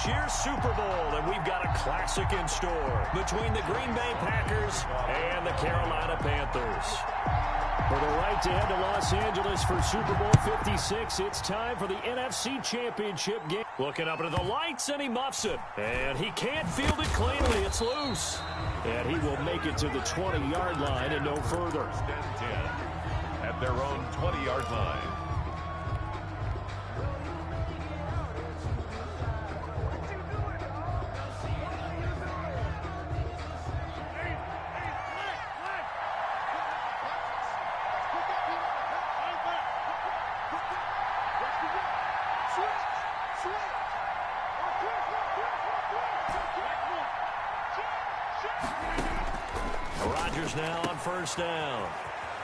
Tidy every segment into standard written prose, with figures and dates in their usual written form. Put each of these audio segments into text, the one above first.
year's Super Bowl, and we've got a classic in store between the Green Bay Packers and the Carolina Panthers. For the right to head to Los Angeles for Super Bowl 56, it's time for the NFC Championship game. Looking up into the lights, and he muffs it. And he can't field it cleanly. It's loose. And he will make it to the 20-yard line and no further. At their own 20-yard line. Rodgers now on first down.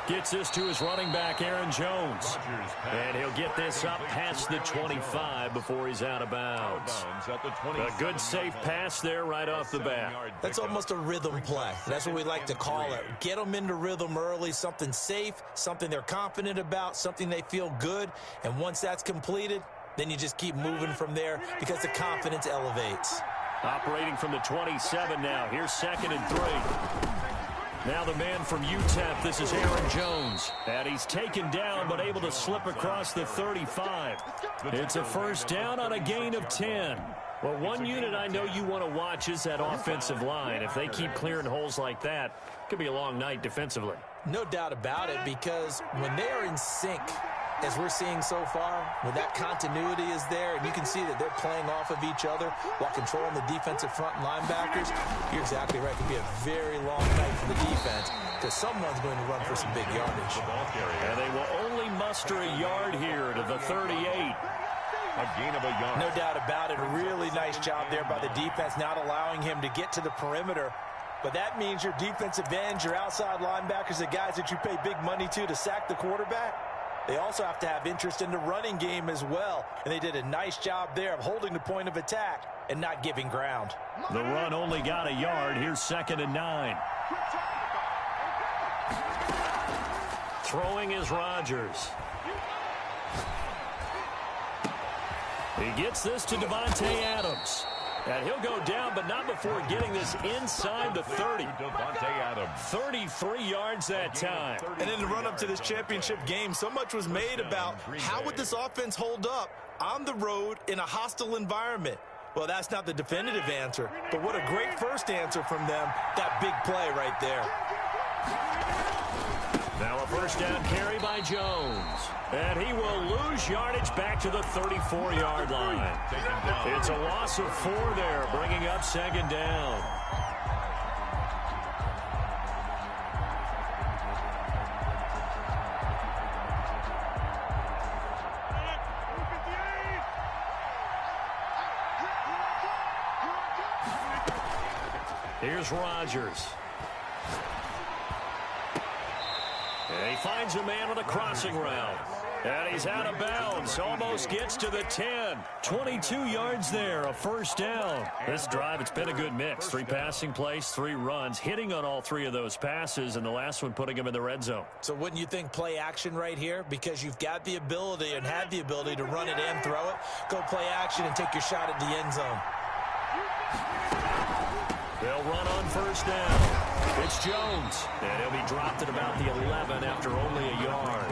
Gets this to his running back, Aaron Jones. And he'll get this up past the 25 before he's out of bounds. A good, safe pass there right off the bat. That's almost a rhythm play. That's what we like to call it. Get them into rhythm early, something safe, something they're confident about, something they feel good. And once that's completed, then you just keep moving from there because the confidence elevates. Operating from the 27 now. Here's 2nd and 3. Now the man from UTEP, this is Aaron Jones. And he's taken down but able to slip across the 35. It's a first down on a gain of 10. Well, one unit I know you want to watch is that offensive line. If they keep clearing holes like that, it could be a long night defensively. No doubt about it, because when they are in sync, as we're seeing so far, when that continuity is there, and you can see that they're playing off of each other while controlling the defensive front and linebackers, you're exactly right. It could be a very long night for the defense because someone's going to run for some big yardage. And they will only muster a yard here to the 38. A gain of a yard. No doubt about it. A really nice job there by the defense, not allowing him to get to the perimeter. But that means your defensive ends, your outside linebackers, the guys that you pay big money to sack the quarterback, they also have to have interest in the running game as well. And they did a nice job there of holding the point of attack and not giving ground. The run only got a yard. Here's 2nd and 9. Throwing is Rodgers. He gets this to Devontae Adams. And he'll go down, but not before getting this inside the 30. 33 yards that time. And in the run-up to this championship game, so much was made about how would this offense hold up on the road in a hostile environment. Well, that's not the definitive answer, but what a great first answer from them, that big play right there. Now a first down carry by Jones. And he will lose yardage back to the 34-yard line. It's a loss of 4 there, bringing up 2nd down. Here's Rodgers. And he finds a man on the crossing route. And he's out of bounds. Almost gets to the 10. 22 yards there, a first down. This drive, it's been a good mix. 3 passing plays, 3 runs, hitting on all 3 of those passes, and the last one putting him in the red zone. So wouldn't you think play action right here? Because you've got the ability and had the ability to run it and throw it. Go play action and take your shot at the end zone. They'll run on first down. It's Jones, and he'll be dropped at about the 11 after only a yard.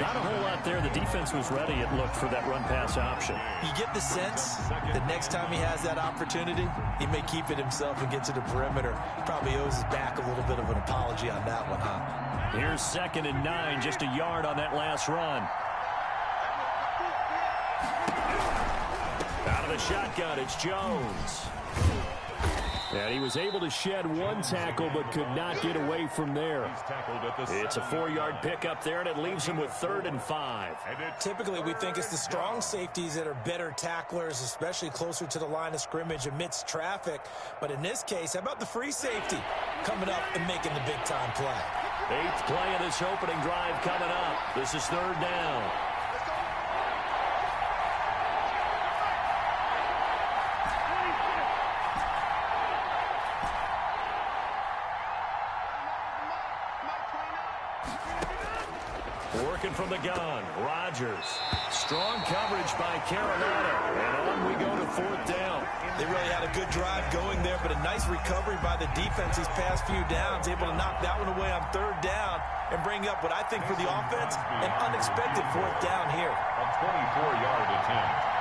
Not a whole lot there. The defense was ready, it looked, for that run-pass option. You get the sense that next time he has that opportunity, he may keep it himself and get to the perimeter. Probably owes his back a little bit of an apology on that one, huh? Here's 2nd and 9, just a yard on that last run. Out of the shotgun, it's Jones. And he was able to shed 1 tackle but could not get away from there. It's a 4-yard pickup there, and it leaves him with 3rd and 5. Typically, we think it's the strong safeties that are better tacklers, especially closer to the line of scrimmage amidst traffic. But in this case, how about the free safety coming up and making the big-time play? 8th play of this opening drive coming up. This is 3rd down. Working from the gun, Rodgers. Strong coverage by Carolina. And on we go to 4th down. They really had a good drive going there, but a nice recovery by the defense these past few downs, able to knock that one away on 3rd down and bring up what I think for the offense, an unexpected 4th down here. A 24-yard attempt.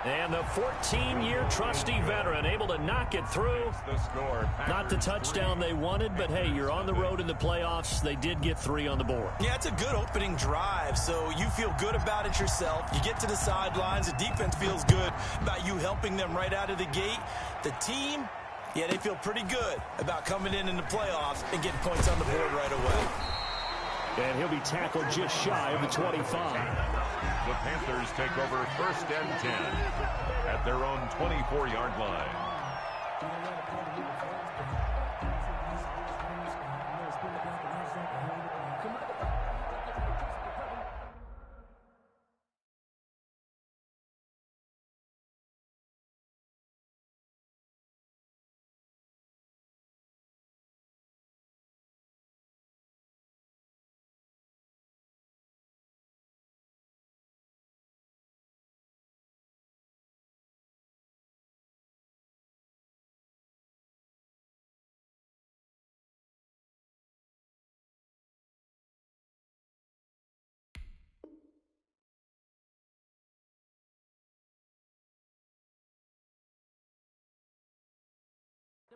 And the 14-year trusty veteran able to knock it through. The score. Not the touchdown they wanted, but hey, you're on the road in the playoffs. They did get 3 on the board. Yeah, it's a good opening drive, so you feel good about it yourself. You get to the sidelines. The defense feels good about you helping them right out of the gate. The team, yeah, they feel pretty good about coming in the playoffs and getting points on the board right away. And he'll be tackled just shy of the 25. The Panthers take over 1st and 10 at their own 24-yard line.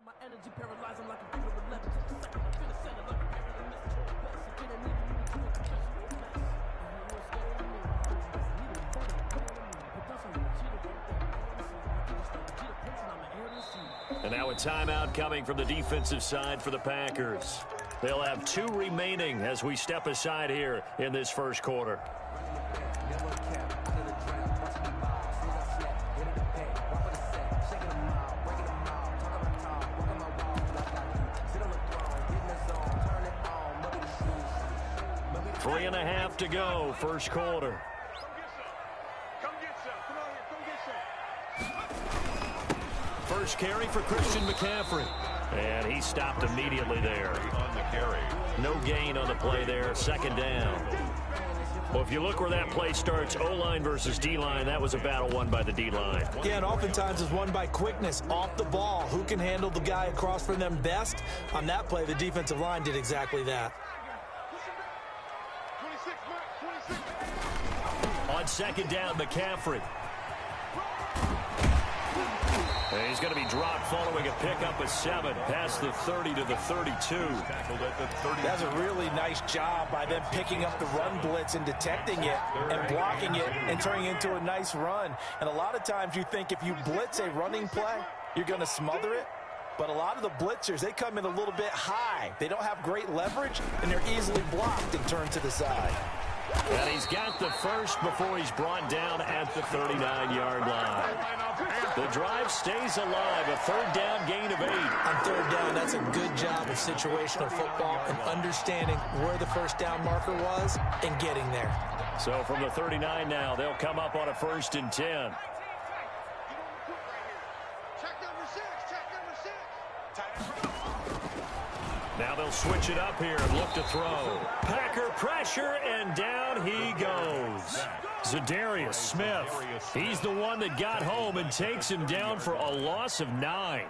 My energy paralyzing like a fever of levels. Second, I'm finna send it like a parallel message. Best again, I need you to do a confession. And now a timeout coming from the defensive side for the Packers. They'll have 2 remaining as we step aside here in this first quarter. Three and a half to go, first quarter. First carry for Christian McCaffrey. And he stopped immediately there. On the carry. No gain on the play there, 2nd down. Well, if you look where that play starts, O-line versus D-line, that was a battle won by the D-line. Yeah, and oftentimes is won by quickness, off the ball. Who can handle the guy across from them best? On that play, the defensive line did exactly that. On 2nd down, McCaffrey. And he's going to be dropped following a pickup of 7 past the 30 to the 32. Tackled at the 30. That's a really nice job by them picking up the run blitz and detecting it and blocking it and turning it into a nice run. And a lot of times you think if you blitz a running play, you're going to smother it. But a lot of the blitzers, they come in a little bit high. They don't have great leverage, and they're easily blocked and turned to the side. And he's got the first before he's brought down at the 39-yard line. The drive stays alive, a 3rd down gain of 8. On 3rd down, that's a good job of situational football and understanding where the first down marker was and getting there. So from the 39 now, they'll come up on a 1st and 10. Now they'll switch it up here and look to throw. Packer pressure, and down he goes. Zadarius Smith. He's the one that got home and takes him down for a loss of 9.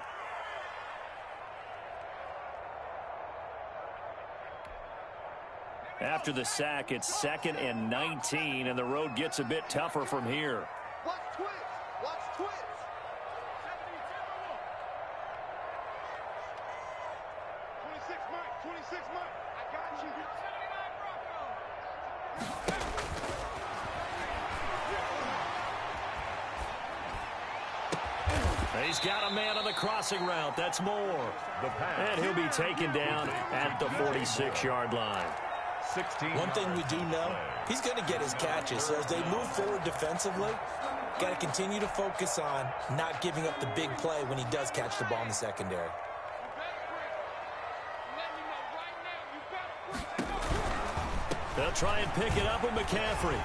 After the sack, it's 2nd and 19, and the road gets a bit tougher from here. Watch twitch. Watch twitch. 26 Mike. 26 Mike. I got you. He's got a man on the crossing route. That's Moore. And he'll be taken down at the 46-yard line. 16. One thing we do know, he's going to get his catches. So as they move forward defensively, got to continue to focus on not giving up the big play when he does catch the ball in the secondary. They'll try and pick it up with McCaffrey.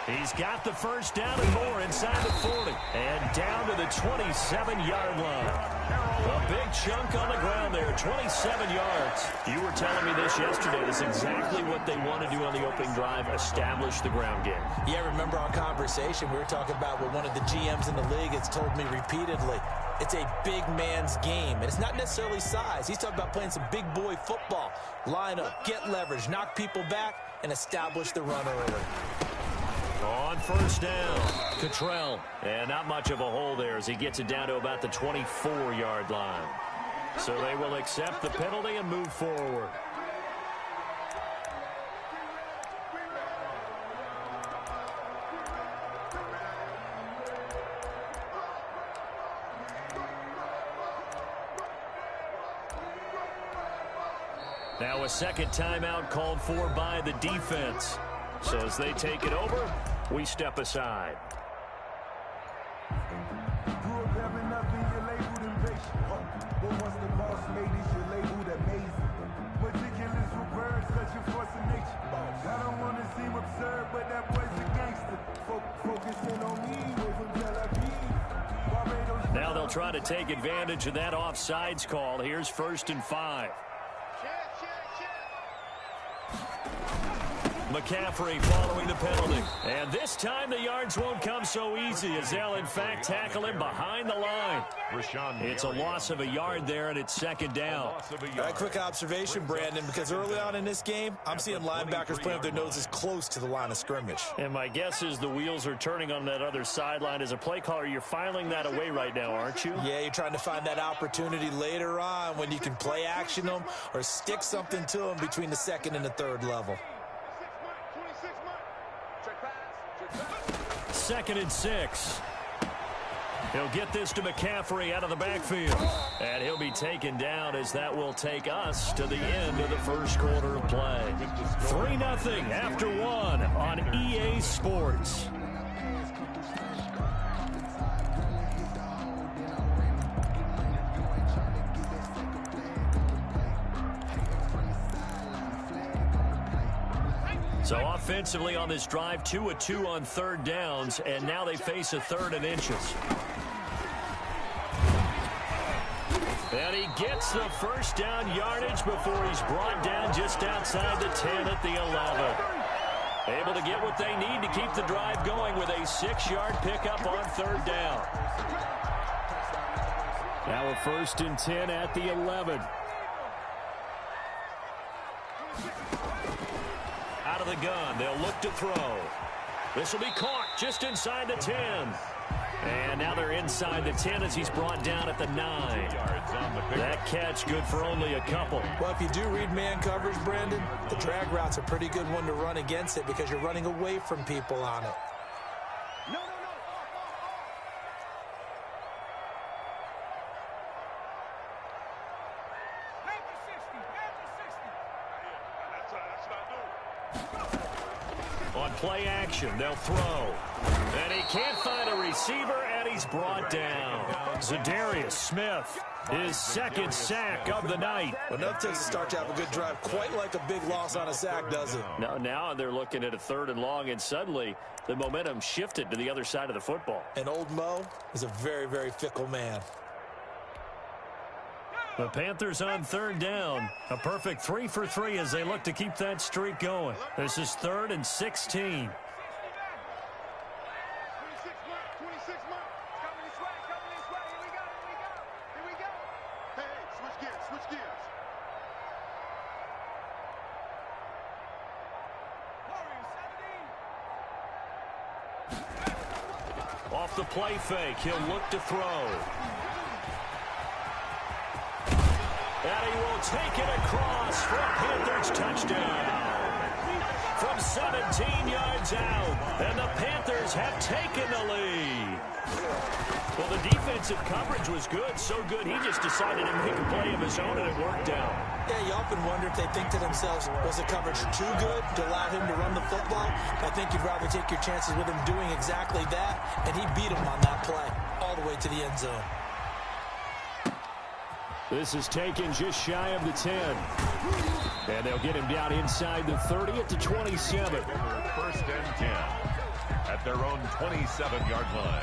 He's got the first down and more inside the 40. And down to the 27-yard line. A big chunk on the ground there, 27 yards. You were telling me this yesterday. That's exactly what they want to do on the opening drive, establish the ground game. Yeah, remember our conversation? We were talking about what one of the GMs in the league has told me repeatedly. It's a big man's game, and it's not necessarily size. He's talking about playing some big boy football. Line up, get leverage, knock people back, and establish the run early. On first down, Cottrell. And not much of a hole there as he gets it down to about the 24-yard line. So they will accept the penalty and move forward. Now a second timeout called for by the defense. So as they take it over, we step aside. Grew up having nothing, you're labeled invasion. But once the boss made it, you're labeled amazing. Ridiculous with words, such a force of nature. I don't want to seem absurd, but that boy's a gangster. Focusing on me, wait from Tel Aviv. Now they'll try to take advantage of that offsides call. Here's 1st and 5. McCaffrey following the penalty. And this time the yards won't come so easy as they'll, in fact, tackle him behind the line. It's a loss of a yard there, and it's 2nd down. A quick observation, Brandon, because early on in this game, I'm seeing linebackers playing with their noses close to the line of scrimmage. And my guess is the wheels are turning on that other sideline. As a play caller, you're filing that away right now, aren't you? Yeah, you're trying to find that opportunity later on when you can play action them or stick something to them between the 2nd and the 3rd level. 2nd and 6. He'll get this to McCaffrey out of the backfield. And he'll be taken down as that will take us to the end of the first quarter of play. 3-0 after 1 on EA Sports. So offensively on this drive, 2 of 2 on 3rd downs, and now they face a 3rd and inches. And he gets the first down yardage before he's brought down just outside the 10 at the 11. Able to get what they need to keep the drive going with a 6-yard pickup on 3rd down. Now a 1st and 10 at the 11. Out of the gun, they'll look to throw. This will be caught just inside the 10. And now they're inside the 10 as he's brought down at the 9. That catch good for only a couple. Well, if you do read man coverage, Brandon, the drag route's a pretty good one to run against it because you're running away from people on it. On play action, they'll throw. And he can't find a receiver, and he's brought down. Zadarius Smith, his 2nd sack of the night. Well, enough takes to start to have a good drive. Quite like a big loss on a sack, does it? Now they're looking at a 3rd and long, and suddenly the momentum shifted to the other side of the football. And old Mo is a very, very fickle man. The Panthers on 3rd down. A perfect 3 for 3 as they look to keep that streak going. This is 3rd and 16. Off the play fake, he'll look to throw. And he will take it across for a Panthers touchdown. From 17 yards out, and the Panthers have taken the lead. Well, the defensive coverage was good, so good he just decided to make a play of his own, and it worked out. Yeah, you often wonder if they think to themselves, was the coverage too good to allow him to run the football? I think you'd rather take your chances with him doing exactly that, and he beat him on that play all the way to the end zone. This is taken just shy of the 10. And they'll get him down inside the 30 at the 27. 1st and 10. their own 27-yard line.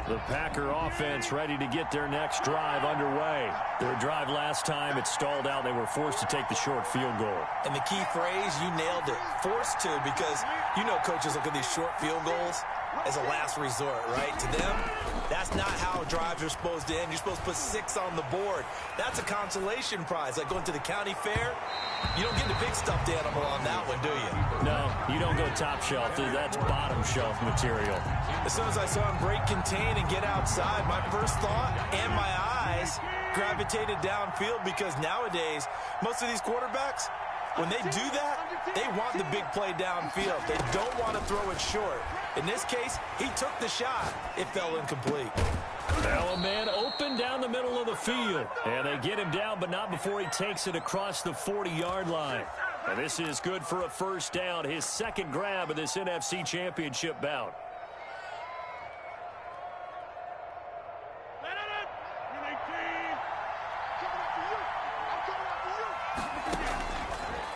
The Packer offense ready to get their next drive underway. Their drive last time, it stalled out. They were forced to take the short field goal. And the key phrase, you nailed it. Forced to, because you know coaches look at these short field goals as a last resort, right? To them, that's not how drives are supposed to end. You're supposed to put 6 on the board. That's a consolation prize. Like going to the county fair, you don't get the big stuffed animal on that one, do you? No, you don't go top shelf. That's bottom shelf material. As soon as I saw him break contain and get outside, my first thought and my eyes gravitated downfield, because nowadays, most of these quarterbacks, when they do that, they want the big play downfield. They don't want to throw it short. In this case, he took the shot. It fell incomplete. Now a man open down the middle of the field. And they get him down, but not before he takes it across the 40-yard line. And this is good for a first down, his second grab of this NFC Championship bout.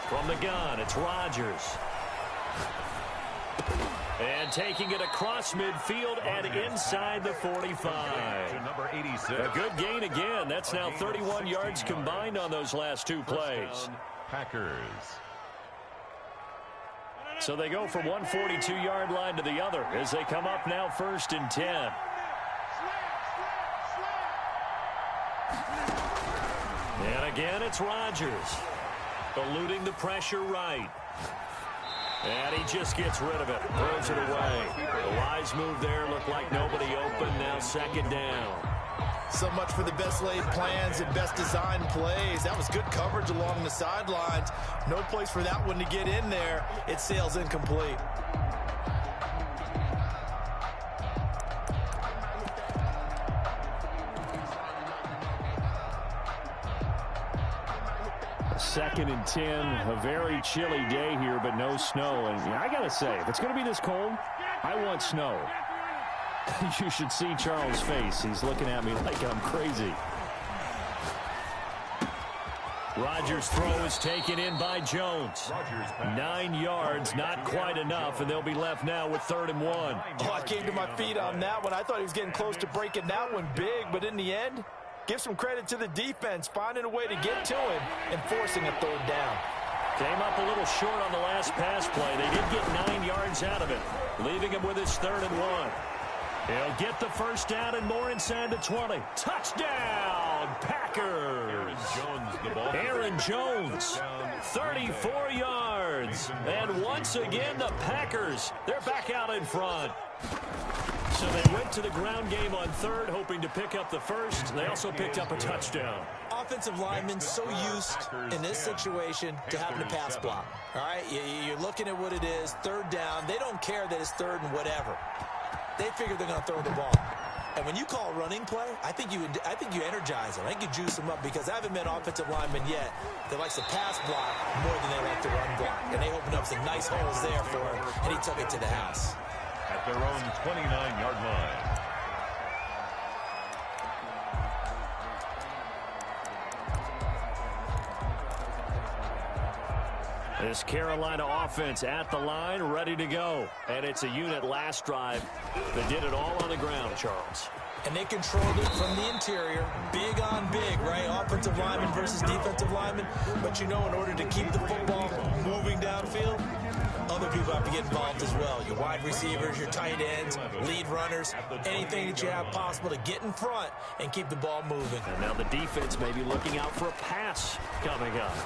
From the gun, it's Rodgers. And taking it across midfield and inside the 45. Number 86. A good gain again. That's now 31 yards combined on those last 2 plays. Packers. So they go from one 42-yard line to the other as they come up now 1st and 10. And again, it's Rodgers. Eluding the pressure right. And he just gets rid of it. Throws it away. The wise move there. Looked like nobody open. Now 2nd down. So much for the best laid plans and best designed plays. That was good coverage along the sidelines. No place for that one to get in there. It sails incomplete. Second and 10, a very chilly day here, but no snow. And I got to say, if it's going to be this cold, I want snow. You should see Charles' face. He's looking at me like I'm crazy. Rodgers' throw is taken in by Jones. 9 yards, not quite enough, and they'll be left now with 3rd and 1. Oh, I came to my feet on that one. I thought he was getting close to breaking that one big, but in the end, give some credit to the defense, finding a way to get to him and forcing a 3rd down. Came up a little short on the last pass play. They did get 9 yards out of it, leaving him with his 3rd and 1. He'll get the first down and more inside the 20. Touchdown, Packers. Aaron Jones, 34 yards. And once again, the Packers, they're back out in front. So they went to the ground game on 3rd, hoping to pick up the first. They also picked up a touchdown. Offensive linemen so used in this situation to having to pass block. All right, you're looking at what it is, 3rd down. They don't care that it's 3rd and whatever. They figure they're going to throw the ball. And when you call a running play, I think you energize them. I think you juice them up, because I haven't met offensive linemen yet that likes to pass block more than they like to run block. And they opened up some nice holes there for him, and he took it to the house. At their own 29-yard line. This Carolina offense at the line, ready to go. And it's a unit last drive that did it all on the ground, Charles. And they controlled it from the interior. Big on big, right? Offensive lineman versus defensive lineman. But you know, in order to keep the football moving downfield, other people have to get involved as well. Your wide receivers, your tight ends, lead runners, anything that you have possible to get in front and keep the ball moving. And now the defense may be looking out for a pass coming up.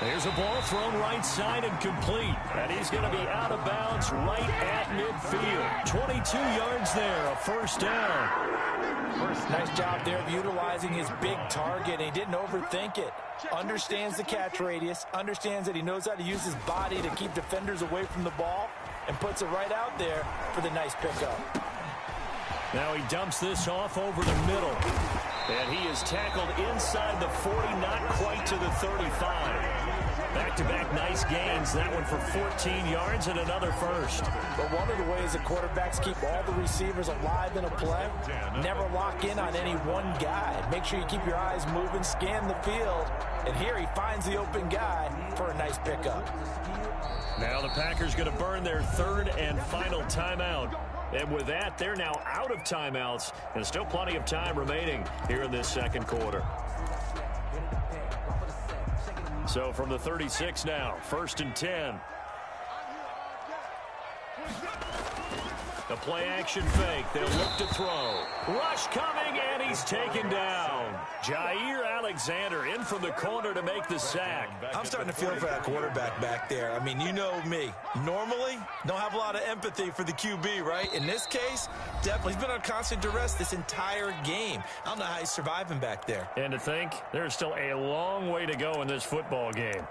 There's a ball thrown right side and complete. And he's going to be out of bounds right at midfield. 22 yards there, a first down. Nice job there of utilizing his big target. He didn't overthink it. Understands the catch radius. Understands that he knows how to use his body to keep defenders away from the ball. And puts it right out there for the nice pickup. Now he dumps this off over the middle. And he is tackled inside the 40, not quite to the 35. Back back-to-back nice gains. That one for 14 yards and another first. But one of the ways that quarterbacks keep all the receivers alive in a play, never lock in on any one guy. Make sure you keep your eyes moving, scan the field. And here he finds the open guy for a nice pickup. Now the Packers going to burn their third and final timeout. And with that, they're now out of timeouts. And still plenty of time remaining here in this second quarter. So from the 36 now, 1st and 10. The play-action fake. They'll look to throw. Rush coming, and he's taken down. Jair Alexander in from the corner to make the sack. I'm starting to feel for that quarterback back there. I mean, you know me. Normally, don't have a lot of empathy for the QB, right? In this case, definitely. He's been on constant duress this entire game. I don't know how he's surviving back there. And to think, there's still a long way to go in this football game.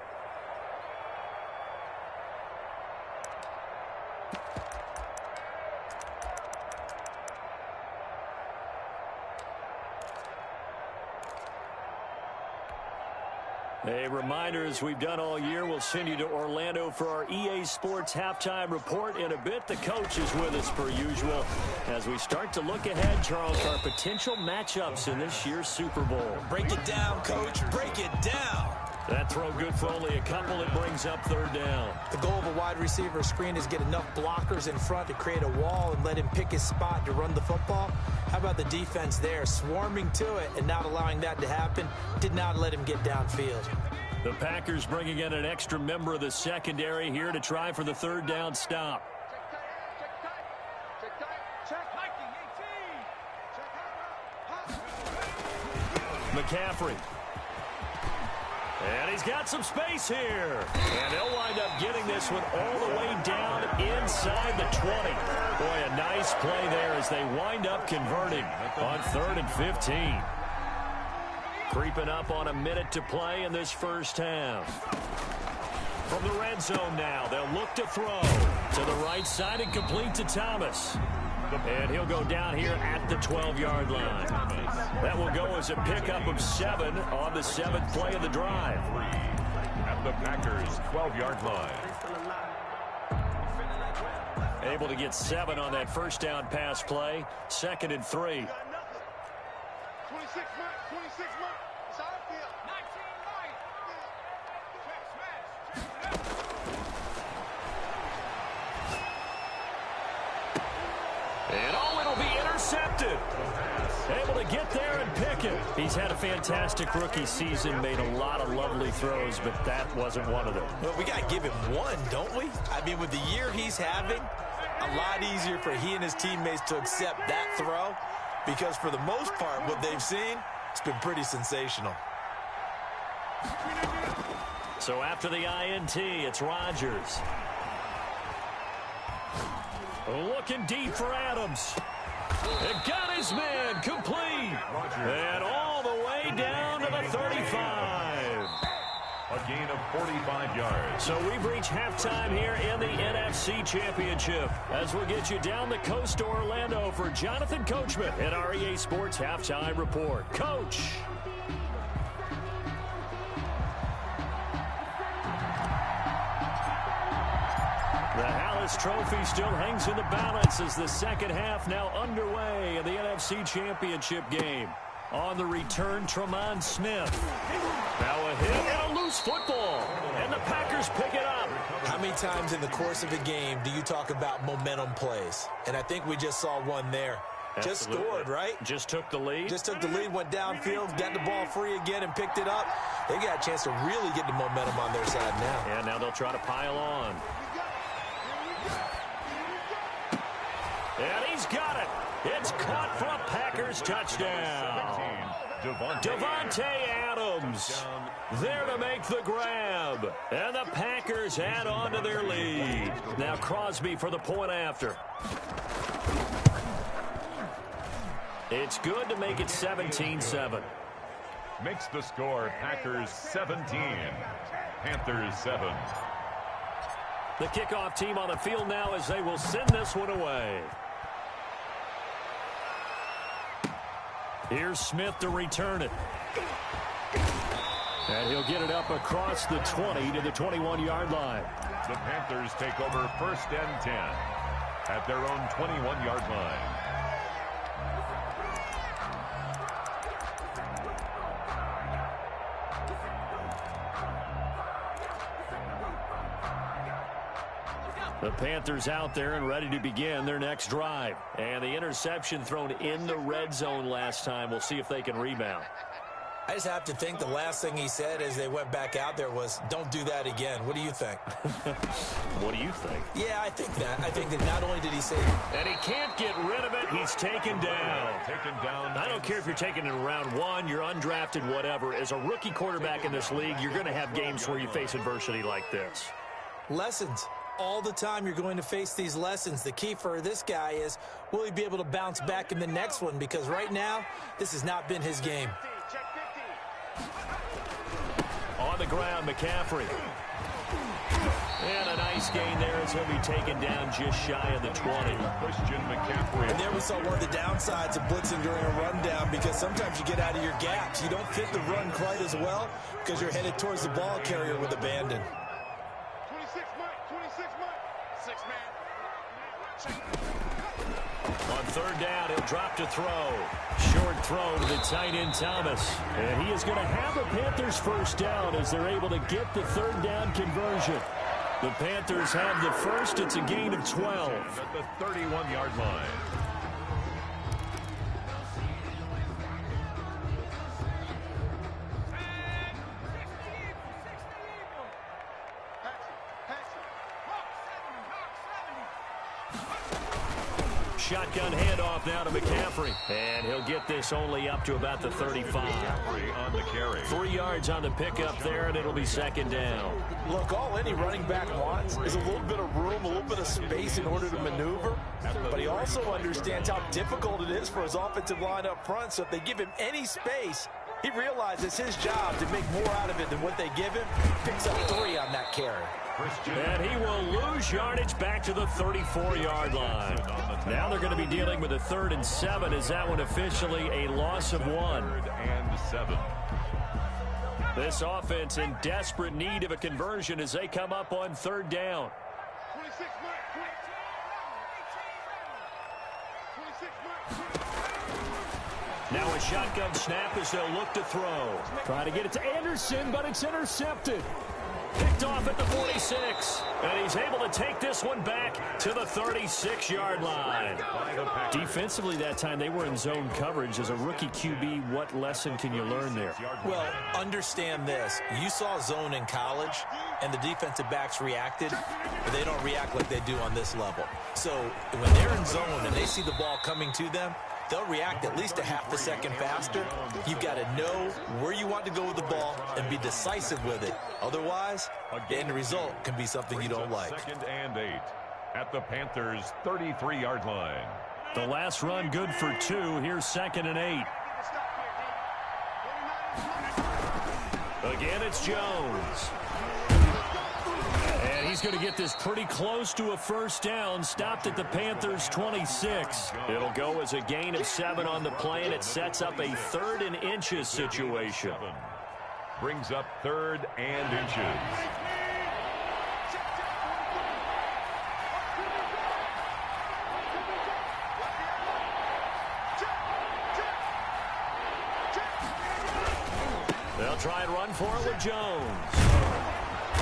A reminder, as we've done all year, we'll send you to Orlando for our EA Sports Halftime Report in a bit. The coach is with us per usual as we start to look ahead, Charles, to our potential matchups in this year's Super Bowl. Break it down, Coach. Break it down. That throw good for only a couple. It brings up third down. The goal of a wide receiver screen is get enough blockers in front to create a wall and let him pick his spot to run the football. How about the defense there, swarming to it and not allowing that to happen? Did not let him get downfield. The Packers bringing in an extra member of the secondary here to try for the third down stop. McCaffrey. And he's got some space here. And they'll wind up getting this one all the way down inside the 20. Boy, a nice play there as they wind up converting on 3rd and 15. Creeping up on a minute to play in this first half. From the red zone now, they'll look to throw to the right side and complete to Thomas. And he'll go down here at the 12-yard line. That will go as a pickup of 7 on the 7th play of the drive. At the Packers' 12-yard line. Able to get 7 on that first down pass play. 2nd and 3. 26 months, 26 months. It's our field. 19 right. And oh, it'll be intercepted. Able to get there and pick it. He's had a fantastic rookie season, made a lot of lovely throws, but that wasn't one of them. Well, we got to give him one, don't we? I mean, with the year he's having, a lot easier for he and his teammates to accept that throw because for the most part, what they've seen, it's been pretty sensational. So after the INT, it's Rodgers. Looking deep for Adams. And got his man complete. And all the way down to the 35. A gain of 45 yards. So we've reached halftime here in the NFC Championship. As we'll get you down the coast to Orlando for Jonathan Coachman at our EA Sports Halftime Report. Coach. The Hallis Trophy still hangs in the balance as the second half now underway in the NFC Championship game. On the return, Tremont Smith. Now a hit and a loose football. And the Packers pick it up. How many times in the course of a game do you talk about momentum plays? And I think we just saw one there. Absolutely. Just scored, right? Just took the lead. Just took the lead, went downfield, got the ball free again, and picked it up. They got a chance to really get the momentum on their side now. And now they'll try to pile on. And he's got it. It's caught for a Packers touchdown. Devontae Adams there to make the grab. And the Packers add on to their lead. Now Crosby for the point after. It's good to make it 17-7. Makes the score Packers 17, Panthers 7. The kickoff team on the field now as they will send this one away. Here's Smith to return it. And he'll get it up across the 20 to the 21-yard line. The Panthers take over first and 10 at their own 21-yard line. The Panthers out there and ready to begin their next drive. And the interception thrown in the red zone last time. We'll see if they can rebound. I just have to think the last thing he said as they went back out there was, don't do that again. What do you think? What do you think? Yeah, I think that. I think that not only did he say... And he can't get rid of it. He's taken down. I don't care if you're taken in round 1, you're undrafted, whatever. As a rookie quarterback in this league, you're going to have games where you face adversity like this. Lessons. All the time you're going to face these lessons. The key for this guy is, will he be able to bounce back in the next one? Because right now, this has not been his game. On the ground, McCaffrey. And a nice gain there as he'll be taken down just shy of the 20. Christian McCaffrey. And there we saw one of the downsides of blitzing during a rundown, because sometimes you get out of your gaps. You don't fit the run quite as well because you're headed towards the ball carrier with abandon. 26 man. On third down, he'll drop to throw. Short throw to the tight end, Thomas. And he is going to have the Panthers first down as they're able to get the third down conversion. The Panthers have the first. It's a gain of 12. At the 31-yard line. Shotgun handoff now to McCaffrey. And he'll get this only up to about the 35. On the carry. 3 yards on the pickup there, and it'll be second down. Look, all any running back wants is a little bit of room, a little bit of space in order to maneuver. But he also understands how difficult it is for his offensive line up front. So if they give him any space, he realizes his job to make more out of it than what they give him. Picks up 3 on that carry. And he will lose yardage back to the 34-yard line. Now they're going to be dealing with a 3rd and 7. Is that one officially a loss of 1? 3rd and 7. This offense in desperate need of a conversion as they come up on 3rd down. 26 man. 26 man. Now a shotgun snap as they'll look to throw. Trying to get it to Anderson, but it's intercepted. Picked off at the 46. And he's able to take this one back to the 36-yard line. Defensively that time, they were in zone coverage. As a rookie QB, what lesson can you learn there? Well, understand this. You saw zone in college, and the defensive backs reacted, but they don't react like they do on this level. So when they're in zone and they see the ball coming to them, they'll react at least a half a second faster. You've got to know where you want to go with the ball and be decisive with it. Otherwise, the end result can be something you don't like. 2nd and 8 at the Panthers' 33-yard line. The last run good for 2. Here's 2nd and 8. Again, it's Jones. And he's going to get this pretty close to a first down. Stopped at the Panthers' 26. It'll go as a gain of 7 on the play, and it sets up a 3rd and inches situation. Brings up 3rd and inches. They'll try and run for it with Jones.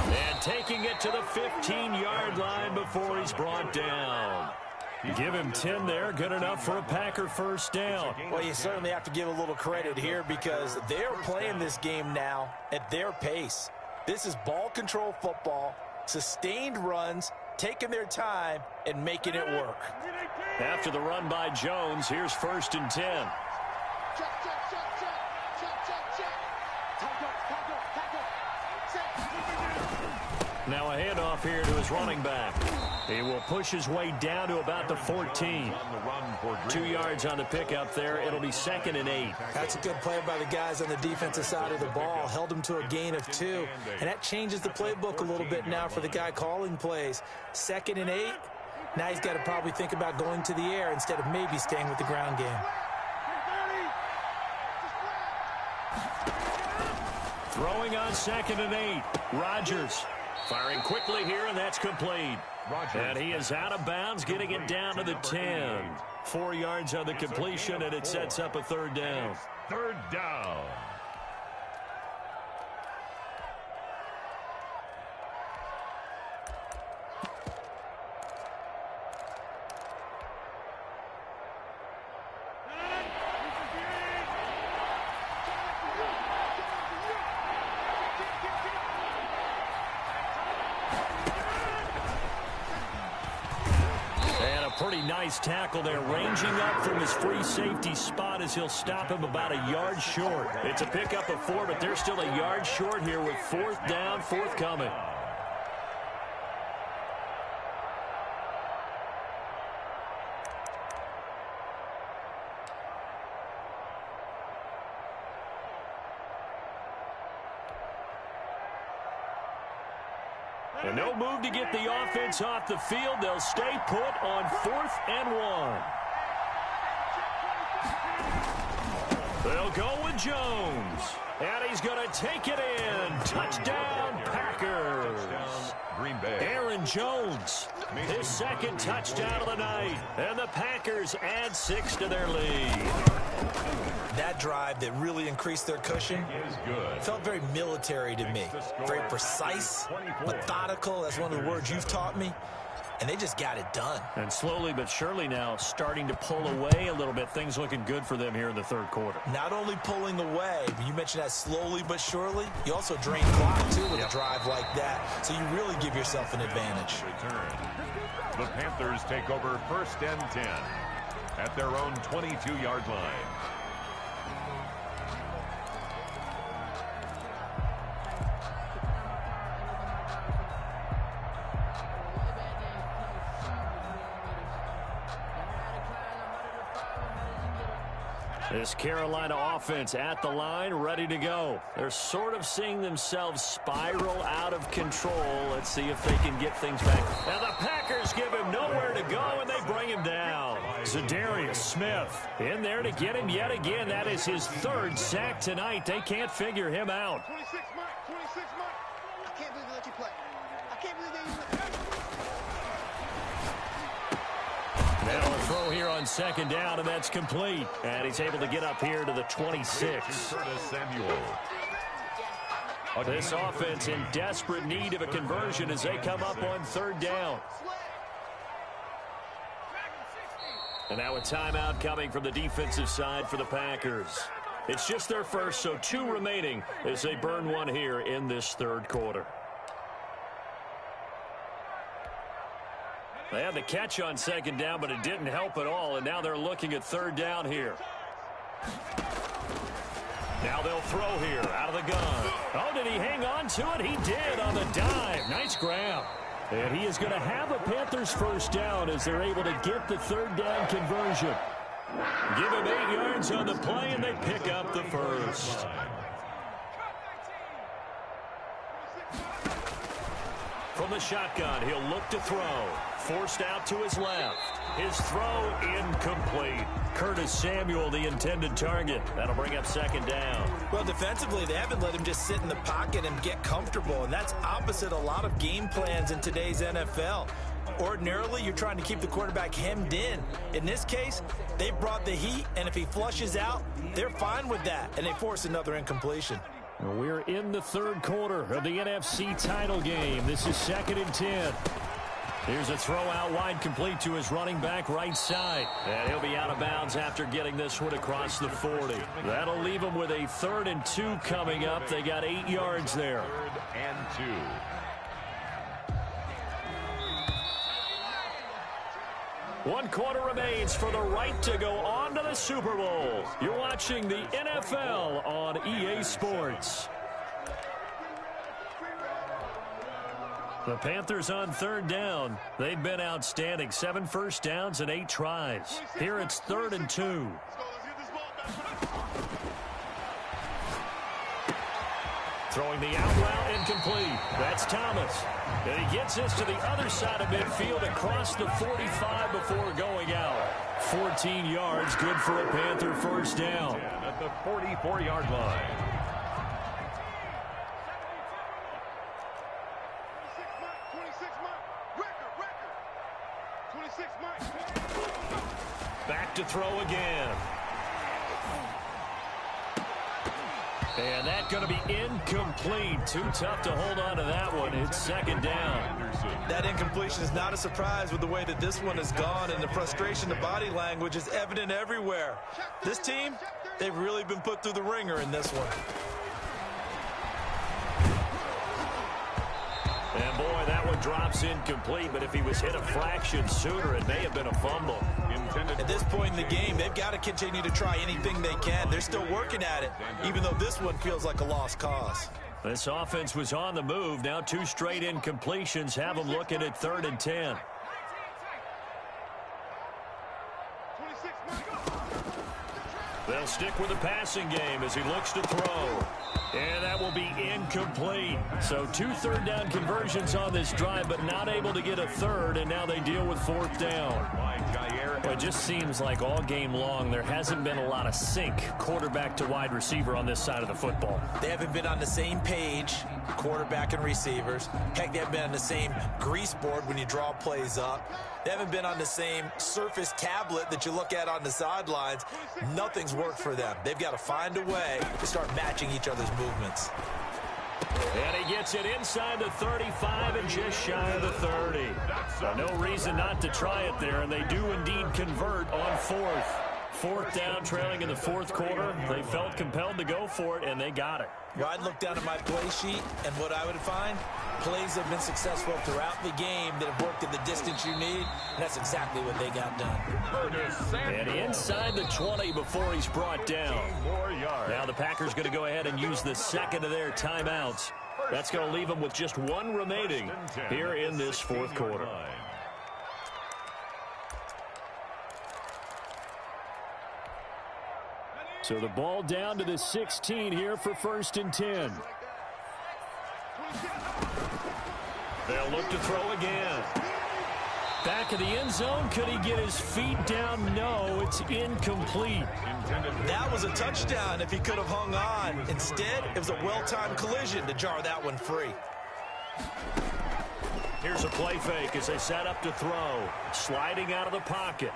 And taking it to the 15-yard line before he's brought down. Give him 10 there. Good enough for a Packer first down. Well, you certainly have to give a little credit here because they're playing this game now at their pace. This is ball control football, sustained runs, taking their time, and making it work. After the run by Jones, here's 1st and 10. Now a handoff here to his running back. He will push his way down to about the 14. 2 yards on the pickup there. It'll be 2nd and 8. That's a good play by the guys on the defensive side of the ball. Held him to a gain of 2. And that changes the playbook a little bit now for the guy calling plays. 2nd and 8. Now he's got to probably think about going to the air instead of maybe staying with the ground game. Throwing on 2nd and 8. Rodgers firing quickly here, and that's complete. And he is out of bounds, getting it down to the 10. 4 yards on the completion, and it sets up a 3rd down. 3rd down. Pretty nice tackle there, ranging up from his free safety spot as he'll stop him about a yard short. It's a pickup of 4, but they're still a yard short here with 4th down, forthcoming. And no move to get the offense off the field. They'll stay put on 4th and 1. They'll go with Jones. And he's going to take it in. Touchdown, Packers. Green Bay. Aaron Jones, his 2nd touchdown of the night. And the Packers add 6 to their lead. That drive that really increased their cushion felt very military to me. Very precise, methodical. That's one of the words you've taught me. And they just got it done. And slowly but surely now starting to pull away a little bit. Things looking good for them here in the 3rd quarter. Not only pulling away, but you mentioned that slowly but surely. You also drain clock, too, with a drive like that. So you really give yourself an advantage. The Panthers take over 1st and 10 at their own 22-yard line. This Carolina offense at the line, ready to go. They're sort of seeing themselves spiral out of control. Let's see if they can get things back. Now the Packers give him nowhere to go, and they bring him down. Zadarius Smith in there to get him yet again. That is his 3rd sack tonight. They can't figure him out. 26 Mike. I can't believe they let you play. I can't believe they let you play. Now a throw here on 2nd down, and that's complete. And he's able to get up here to the 26. This offense in desperate need of a conversion as they come up on 3rd down. And now a timeout coming from the defensive side for the Packers. It's just their first, so 2 remaining as they burn 1 here in this 3rd quarter. They had the catch on 2nd down, but it didn't help at all, and now they're looking at 3rd down here. Now they'll throw here out of the gun. Oh, did he hang on to it? He did on the dive. Nice grab. And he is going to have a Panthers 1st down as they're able to get the 3rd down conversion. Give him 8 yards on the play, and they pick up the 1st. From the shotgun, he'll look to throw. Forced out to his left. His throw incomplete. Curtis Samuel, the intended target. That'll bring up 2nd down. Well, defensively, they haven't let him just sit in the pocket and get comfortable, and that's opposite a lot of game plans in today's NFL. Ordinarily, you're trying to keep the quarterback hemmed in. In this case, they brought the heat, and if he flushes out, they're fine with that, and they force another incompletion. We're in the 3rd quarter of the NFC title game. This is 2nd and 10. Here's a throw out wide, complete to his running back right side. And he'll be out of bounds after getting this one across the 40. That'll leave him with a 3rd and 2 coming up. They got 8 yards there. 3rd and 2. One quarter remains for the right to go on to the Super Bowl. You're watching the NFL on EA Sports. The Panthers on 3rd down. They've been outstanding. 7 first downs and 8 tries. Here it's 3rd and 2. Throwing the out route incomplete. That's Thomas. And he gets this to the other side of midfield across the 45 before going out. 14 yards, good for a Panther 1st down. At the 44-yard line. Back to throw again. And that's going to be incomplete. Too tough to hold on to that one. It's second down. That incompletion is not a surprise with the way that this one has gone, and the frustration, the body language is evident everywhere. This team, they've really been put through the ringer in this one. And boy, that one drops incomplete, but if he was hit a fraction sooner, it may have been a fumble. At this point in the game, they've got to continue to try anything they can. They're still working at it, even though this one feels like a lost cause. This offense was on the move. Now 2 straight incompletions have them looking at 3rd and 10. They'll stick with the passing game as he looks to throw. And that will be incomplete. So 2 third-down conversions on this drive, but not able to get a third, and now they deal with 4th down. Well, it just seems like all game long there hasn't been a lot of sync quarterback to wide receiver on this side of the football. They haven't been on the same page, quarterback and receivers. Heck, they haven't been on the same grease board when you draw plays up. They haven't been on the same surface tablet that you look at on the sidelines. Nothing's worked for them. They've got to find a way to start matching each other's movements. And he gets it inside the 35 and just shy of the 30. No reason not to try it there, and they do indeed convert on 4th. 4th down, trailing in the 4th quarter. They felt compelled to go for it, and they got it. Well, I'd look down at my play sheet, and what I would find, plays have been successful throughout the game that have worked at the distance you need, and that's exactly what they got done. And inside the 20 before he's brought down. Now the Packers going to go ahead and use the second of their timeouts. That's going to leave them with just 1 remaining here in this 4th quarter. So the ball down to the 16 here for 1st and 10. They'll look to throw again. Back of the end zone. Could he get his feet down? No, it's incomplete. That was a touchdown if he could have hung on. Instead, it was a well-timed collision to jar that one free. Here's a play fake as they set up to throw. Sliding out of the pocket.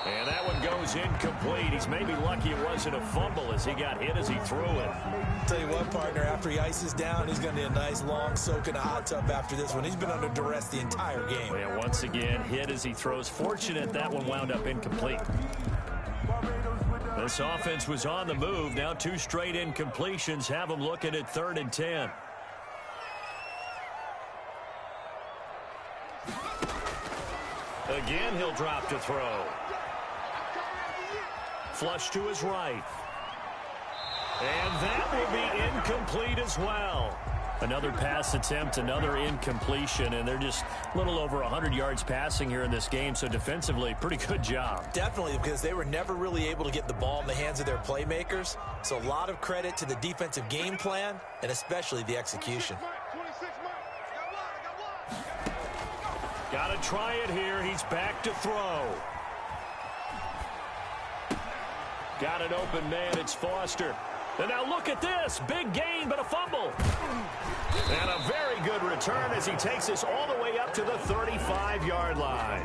And that one goes incomplete. He's maybe lucky it wasn't a fumble as he got hit as he threw it. Tell you what, partner, after he ices down, he's going to need a nice long soak in a hot tub after this one. He's been under duress the entire game. And once again, hit as he throws. Fortunate that one wound up incomplete. This offense was on the move. Now 2 straight incompletions have them looking at 3rd and 10. Again, he'll drop to throw. Flush to his right. And that will be incomplete as well. Another pass attempt, another incompletion, and they're just a little over 100 yards passing here in this game, so defensively, pretty good job. Definitely, because they were never really able to get the ball in the hands of their playmakers, so a lot of credit to the defensive game plan, and especially the execution. Got to try it here. He's back to throw. Got an open man. It's Foster. And now look at this. Big gain, but a fumble. And a very good return as he takes us all the way up to the 35-yard line.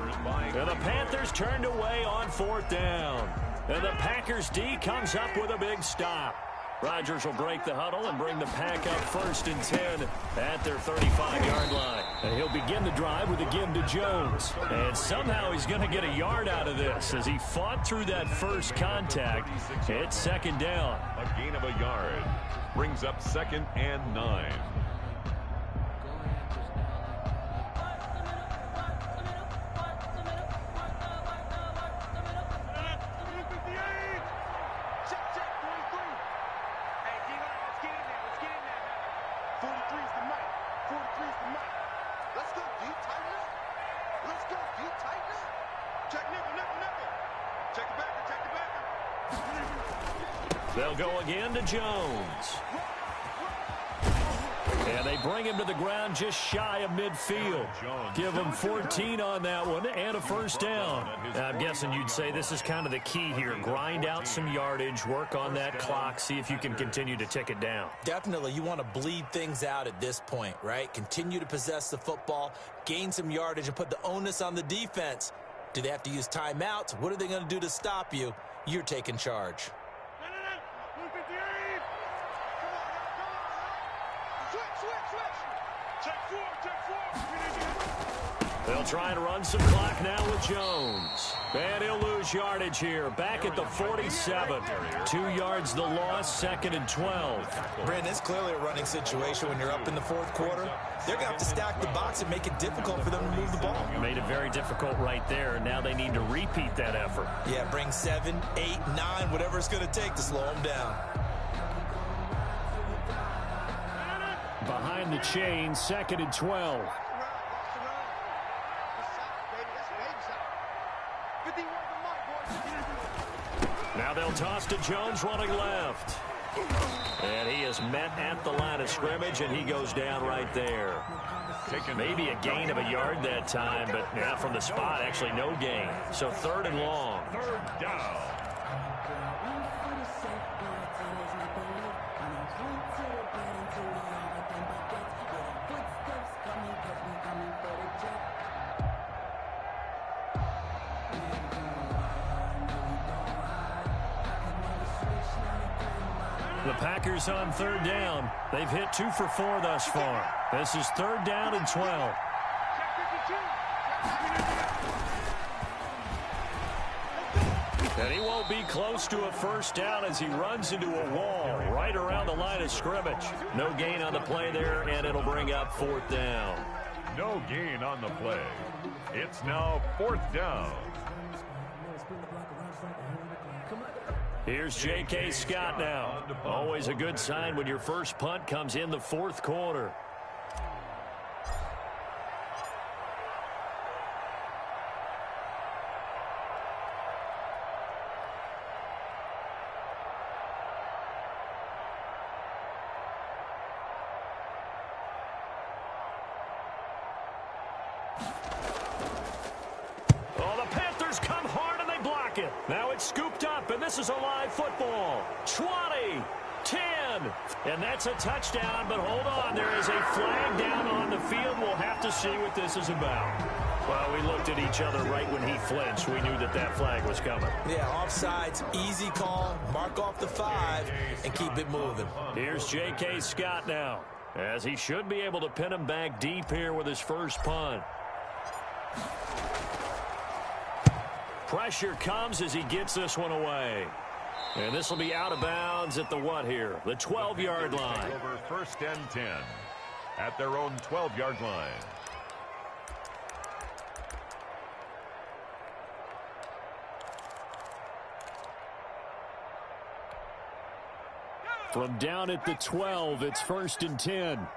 And the Panthers turned away on 4th down. And the Packers D comes up with a big stop. Rodgers will break the huddle and bring the Pack up 1st and 10 at their 35-yard line. And he'll begin the drive with a give to Jones. And somehow he's going to get a yard out of this as he fought through that first contact. It's 2nd down. A gain of a yard brings up 2nd and 9. They'll go again to Jones. And they bring him to the ground just shy of midfield. Give him 14 on that one and a 1st down. I'm guessing you'd say this is kind of the key here. Grind out some yardage, work on that clock, see if you can continue to tick it down. Definitely, you want to bleed things out at this point, right? Continue to possess the football, gain some yardage, and put the onus on the defense. Do they have to use timeouts? What are they going to do to stop you? You're taking charge. They'll try and run some clock now with Jones. And he'll lose yardage here. Back at the 47. 2 yards the loss, 2nd and 12. Brandon, it's clearly a running situation when you're up in the fourth quarter. They're going to have to stack the box and make it difficult for them to move the ball. Made it very difficult right there, and now they need to repeat that effort. Yeah, bring 7, 8, 9, whatever it's going to take to slow them down. Behind the chain, 2nd and 12. Now they'll toss to Jones running left. And he is met at the line of scrimmage, and he goes down right there. Maybe a gain of a yard that time, but now from the spot, actually no gain. So 3rd and long. 3rd down. The Packers on 3rd down. They've hit 2 for 4 thus far. This is 3rd down and 12. And he won't be close to a 1st down as he runs into a wall right around the line of scrimmage. No gain on the play there, and it'll bring up 4th down. No gain on the play. It's now 4th down. Here's J.K. Scott now. Always a good sign when your first punt comes in the 4th quarter. Now it's scooped up, and this is a live football. 20, 10, and that's a touchdown, but hold on. There is a flag down on the field. We'll have to see what this is about. Well, we looked at each other right when he flinched. We knew that that flag was coming. Yeah, offsides, easy call, mark off the 5, and keep it moving. Here's J.K. Scott now, as he should be able to pin him back deep here with his first punt. Pressure comes as he gets this one away. And this will be out of bounds at the what here? The 12-yard line. Over 1st and 10 at their own 12-yard line. From down at the 12, it's 1st and 10.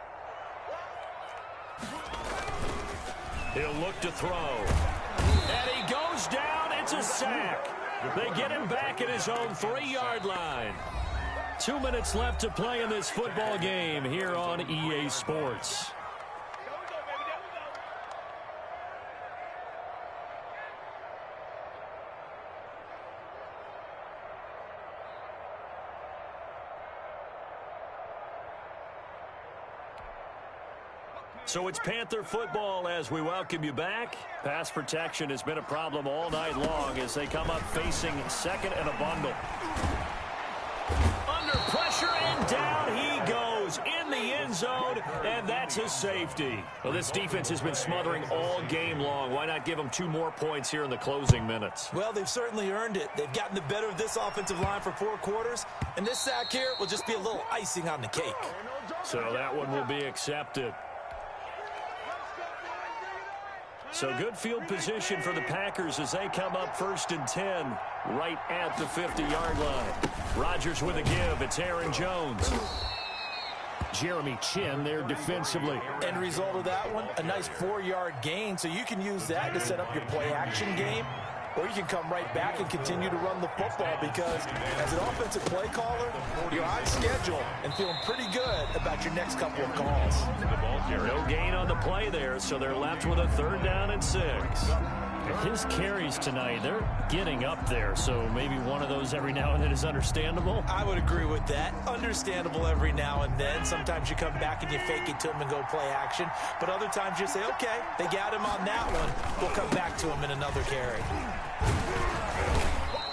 He'll look to throw. And he goes down. It's a sack. They get him back at his own 3-yard line. 2 minutes left to play in this football game here on EA Sports. So it's Panther football as we welcome you back. Pass protection has been a problem all night long as they come up facing 2nd and a bundle. Under pressure, and down he goes in the end zone, and that's a safety. Well, this defense has been smothering all game long. Why not give them 2 more points here in the closing minutes? Well, they've certainly earned it. They've gotten the better of this offensive line for 4 quarters, and this sack here will just be a little icing on the cake. So that one will be accepted. So good field position for the Packers as they come up 1st and 10 right at the 50-yard line. Rodgers with a give. It's Aaron Jones. Jeremy Chin there defensively. End result of that one, a nice 4-yard gain. So you can use that to set up your play-action game, or you can come right back and continue to run the football because as an offensive play caller, you're on schedule and feeling pretty good about your next couple of calls. No gain on the play there, so they're left with a 3rd down and 6. His carries tonight, they're getting up there, so maybe one of those every now and then is understandable. I would agree with that. Understandable every now and then. Sometimes you come back and you fake it to him and go play action. But other times you say, okay, they got him on that one. We'll come back to him in another carry.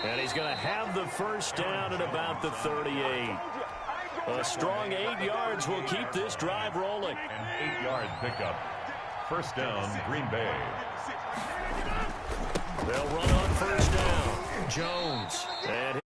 And he's going to have the first down at about the 38. A strong 8 yards will keep this drive rolling. An 8-yard pickup. First down, Green Bay. They'll run on first down. Jones. And